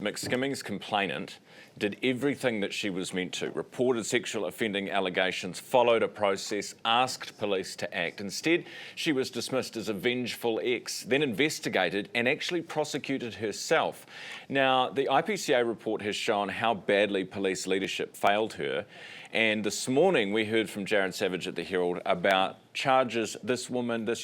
McSkimming's complainant did everything that she was meant to, reported sexual offending allegations, followed a process, asked police to act. Instead, she was dismissed as a vengeful ex, then investigated and actually prosecuted herself. Now, the IPCA report has shown how badly police leadership failed her. And this morning we heard from Jared Savage at the Herald about charges this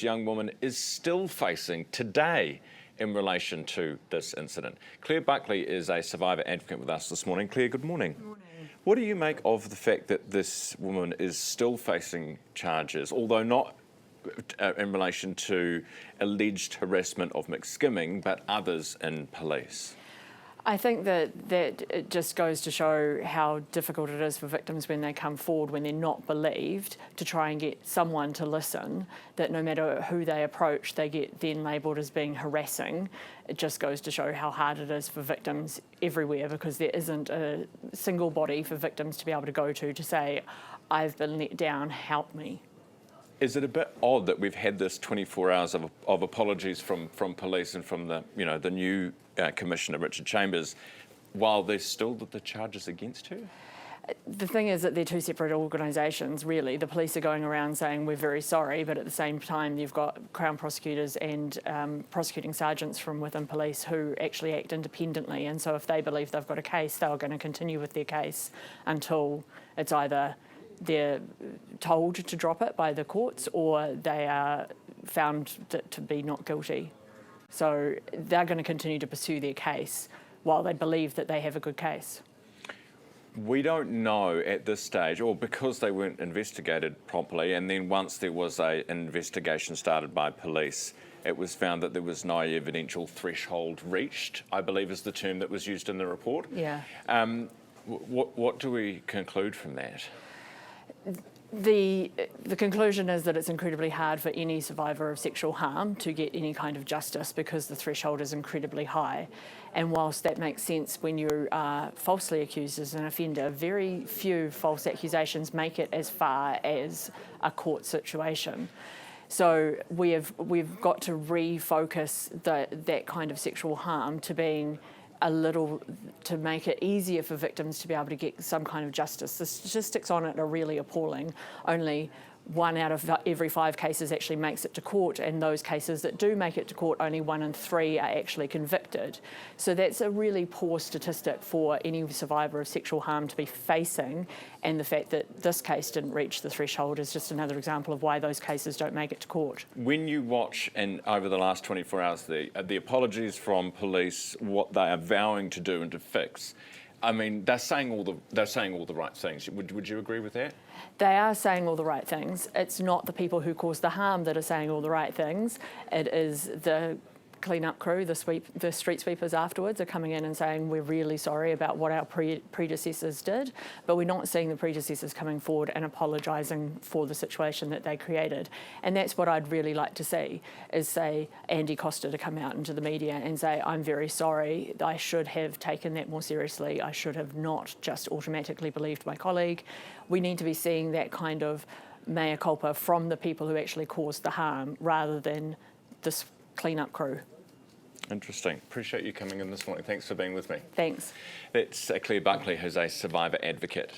young woman, is still facing today in relation to this incident. Claire Buckley is a survivor advocate with us this morning. Claire, good morning. Good morning. What do you make of the fact that this woman is still facing charges, although not in relation to alleged harassment of McSkimming, but others in police? I think that it just goes to show how difficult it is for victims when they come forward, when they're not believed, to try and get someone to listen, that no matter who they approach, they get then labelled as being harassing. It just goes to show how hard it is for victims everywhere, because there isn't a single body for victims to be able to go to say, I've been let down, help me. Is it a bit odd that we've had this 24 hours of apologies from police and from the new Commissioner Richard Chambers, while there's still the charges against her? The thing is that they're two separate organisations, really. The police are going around saying we're very sorry, but at the same time you've got Crown prosecutors and prosecuting sergeants from within police who actually act independently, and so if they believe they've got a case, they're going to continue with their case until it's either they're told to drop it by the courts or they are found to be not guilty. So they're going to continue to pursue their case while they believe that they have a good case. We don't know at this stage, or because they weren't investigated properly, and then once there was an investigation started by police, it was found that there was no evidential threshold reached, I believe is the term that was used in the report. Yeah. What do we conclude from that? The conclusion is that it's incredibly hard for any survivor of sexual harm to get any kind of justice because the threshold is incredibly high. And whilst that makes sense when you are falsely accused as an offender, very few false accusations make it as far as a court situation. So we've got to refocus that kind of sexual harm to being to make it easier for victims to be able to get some kind of justice. The statistics on it are really appalling. Only 1 out of every 5 cases actually makes it to court, and those cases that do make it to court, only 1 in 3 are actually convicted. So that's a really poor statistic for any survivor of sexual harm to be facing, and the fact that this case didn't reach the threshold is just another example of why those cases don't make it to court. When you watch, and over the last 24 hours, the apologies from police, what they are vowing to do and to fix, I mean, they're saying all the right things. Would you agree with that? They are saying all the right things. It's not the people who cause the harm that are saying all the right things. It is the clean-up crew, the street sweepers afterwards are coming in and saying we're really sorry about what our predecessors did, but we're not seeing the predecessors coming forward and apologising for the situation that they created. And that's what I'd really like to see, is say Andy Costa to come out into the media and say, I'm very sorry, I should have taken that more seriously, I should have not just automatically believed my colleague. We need to be seeing that kind of mea culpa from the people who actually caused the harm rather than this clean-up crew. Interesting. Appreciate you coming in this morning. Thanks for being with me. Thanks. That's Claire Buckley, who's a survivor advocate.